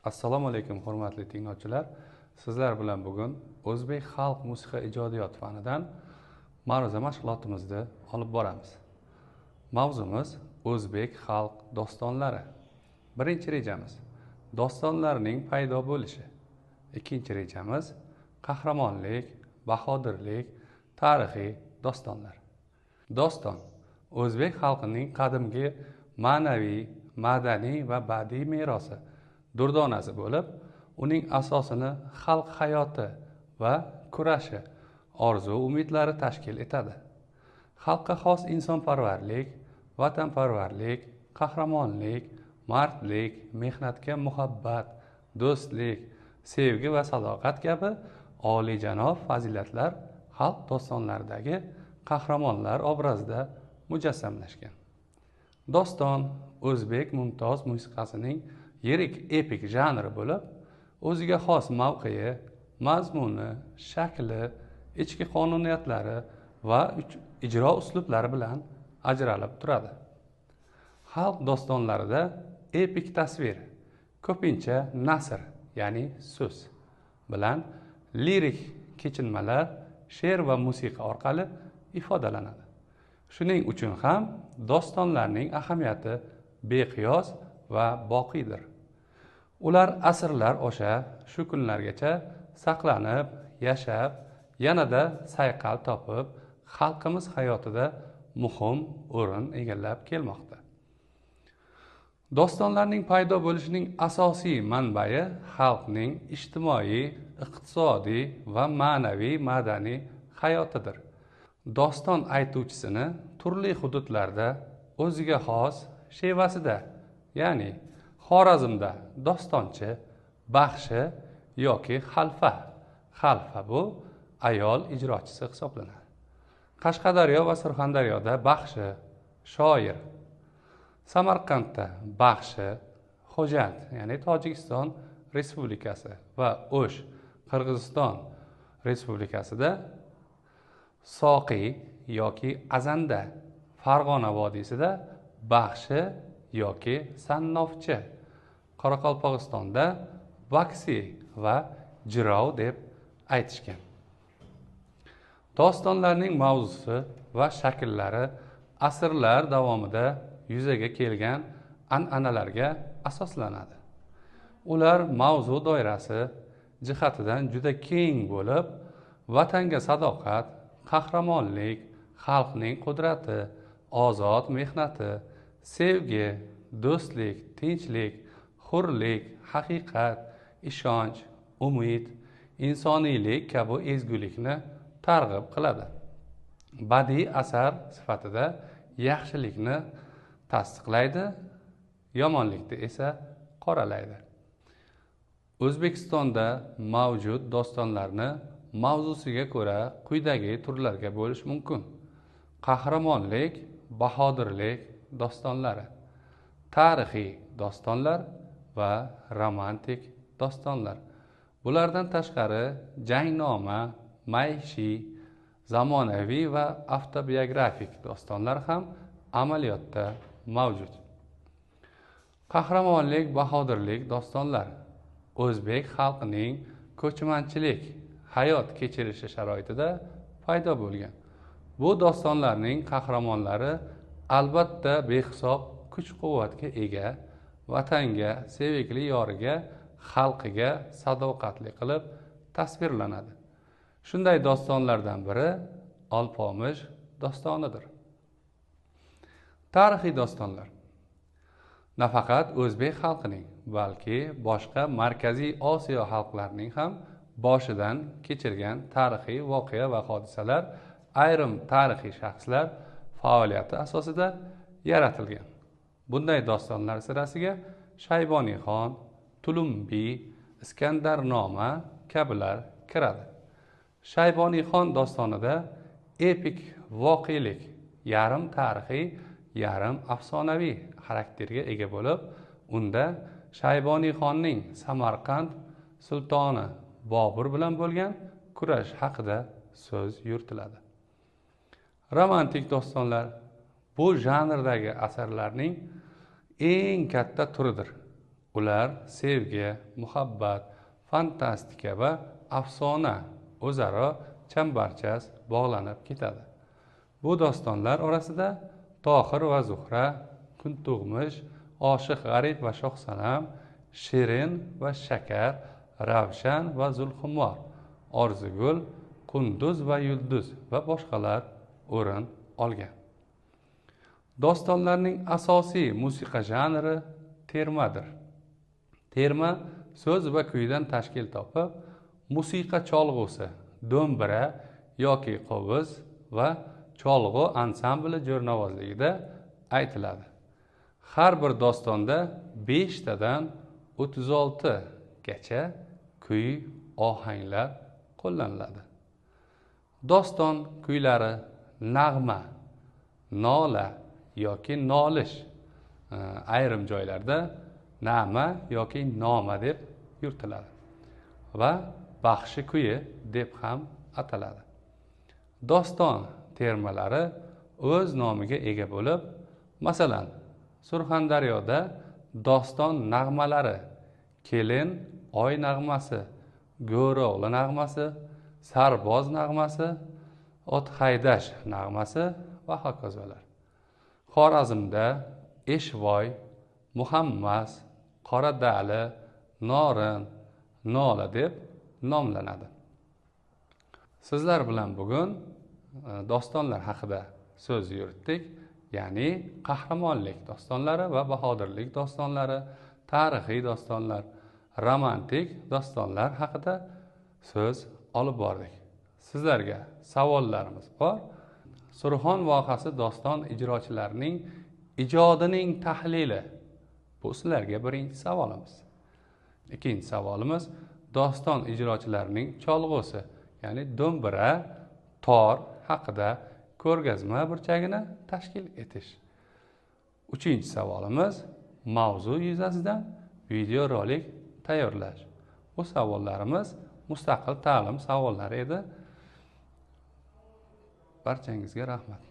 Assalomu alaykum hurmatli tinglovchilar. Sizlar bilan bugun o'zbek xalq musiqa ijodiyot fanidan ma'ruza mashg'ulotimizni olib boramiz. Mavzumiz o'zbek xalq dostonlari. Birinchi rejamiz dostonlarning paydo bo'lishi. Ikkinchi rejamiz qahramonlik, bahodirlik, tarixiy dostonlar. Doston o'zbek xalqining qadimgi ma'naviy, madaniy va badiiy merosi durdonasi bo'lib, uning asosini xalq hayoti va kurashi, orzu-umidlari tashkil etadi. Xalqqa xos insonparvarlik, vatanparvarlik, qahramonlik, mardlik, mehnatga muhabbat, do'stlik, sevgi va sadoqat kabi oliyjanob fazilatlar xalq dostonlaridagi qahramonlar obrazida mujassamlashgan. Doston o'zbek mumtoz musiqasining yirik epik janri bo'lib, o'ziga xos mavqei, mazmuni, shakli, ichki qonuniyatlari va ijro uslublari bilan ajralib turadi. Xalq dostonlarida epik tasvir, ko'pincha nasr, ya'ni so'z bilan lirik kechinmalar, she'r va musiqa orqali ifodalanadi. Shuning uchun ham dostonlarning ahamiyati beqiyos va boqiydir. Ular asrlar osha shu kunlargacha saqlanib, yashab, yanada sayqal topib, xalqimiz hayotida muhim o'rin egallab kelmoqda. Dostonlarning paydo bo'lishining asosiy manbai xalqning ijtimoiy, iqtisodiy va ma'naviy madaniy hayotidir. Doston aytuvchisini turli hududlarda o'ziga xos shevasida, ya'ni Xorazmda dostonchi, baxshi yoki xalfa. Xalfa bu ayol ijrochisi hisoblanadi. Qashqadaryo va Surxondaryoda baxshi, shoir. Samarqandda baxshi, Xo'jand, ya'ni Tojikiston Respublikasi va O'sh, Qirg'iziston Respublikasida soqiy yoki azanda, Farg'ona vodiysida baxshi yoki sannofchi, Qoraqalpog'istonda vaksi va jirov deb aytishgan. Dostonlarning mavzusi va shakllari asrlar davomida yuzaga kelgan an'analarga asoslanadi. Ular mavzu doirasi jihatidan juda keng bo'lib, vatanga sadoqat, qahramonlik, xalqning qudrati, ozod mehnati, sevgi, do'stlik, tinchlik, hurlik, haqiqat, ishonch, umid, insoniylik kabi ezgulikni targ'ib qiladi. Badiiy asar sifatida yaxshilikni tasdiqlaydi, yomonlikni esa qoralaydi. O'zbekistonda mavjud dostonlarni mavzusiga ko'ra quyidagi turlarga bo'lish mumkin. Qahramonlik, bahodirlik dostonlari, tarixiy dostonlar va romantik dostonlar. Bulardan tashqari jangnoma, maishiy, zamonaviy va avtobiografik dostonlar ham amaliyotda mavjud. Qahramonlik, bahodirlik dostonlar o'zbek xalqining ko'chmanchilik hayot kechirishi sharoitida paydo bo'lgan. Bu dostonlarning qahramonlari albatta behisob kuch-quvvatga ega, vatanga, sevgili yoriga, xalqiga sadoqatli qilib tasvirlanadi. Shunday dostonlardan biri Alpomish dostonidir. Tarixiy dostonlar nafaqat o'zbek xalqining, balki boshqa Markaziy Osiyo xalqlarining ham boshidan kechirgan tarixiy voqea va hodisalar ayrim tarixiy shaxslar faoliyati asosida yaratilgan. Bunday dostonlar sirasiga Shayboniyxon, Tulumbiy, Iskandarnoma kabilar kiradi. Shayboniyxon dostonida epik voqelik, yarim tarixiy, yarim afsonaviy xarakterga ega bo'lib, unda Shayboniyxonning Samarqand sultoni Bobur bilan bo'lgan kurash haqida so'z yuritiladi. Romantik dostonlar bu janrdagi asarlarning eng katta turidir. Ular sevgi, muhabbat, fantastika va afsona o'zaro chambarchas bog'lanib ketadi. Bu dostonlar orasida Tohir va Zuhra, Kuntug'mish, Oshiq G'arib va Shohsanam, Shirin va Shakar, Ravshan va Zulxumor, Orzugul, Qunduz va Yulduz va boshqalar o'rin olgan. Dostonlarning asosiy musiqa janri termadir. Terma so'z va kuydan tashkil topib, musiqa cholg'usi, do'mbira yoki qo'g'iz va cholg'u ansambli jo'rnavozligida aytiladi. Har bir dostonda 5 tadan 36 gacha kuy, ohanglar qo'llaniladi. Doston kuylari nag'ma, nola yoki nolish, ayrim joylarda nama yoki noma deb yuritiladi va baxshi kuyi deb ham ataladi. Doston termalari o'z nomiga ega bo'lib, masalan, Surxondaryoda doston nag'malari kelin oy nag'masi, go'ro'g'li nag'masi, sarboz nag'masi, ot haydash nag'masi va hokazolar. Xorazmda Eshvoy, Muhammas, Qoradali, Norin, Nola deb nomlanadi. Sizlar bilan bugun dostonlar haqida so'z yuritdik, ya'ni qahramonlik dostonlari va bahodirlik dostonlari, tarixiy dostonlar, romantik dostonlar haqida so'z olib bordik. Sizlarga savollarimiz bor. Surxon vohasi doston ijrochilarining ijodining tahlili. Bu sizlarga birinchi savolimiz. Ikkinchi savolimiz doston ijrochilarining cholg'usi, ya'ni do'mbira, tor haqida ko'rgazma burchagini tashkil etish. Uchinchi savolimiz mavzu yuzasidan video rolik tayyorlash. Bu savollarimiz mustaqil ta'lim savollari edi. Barchangizga rahmat.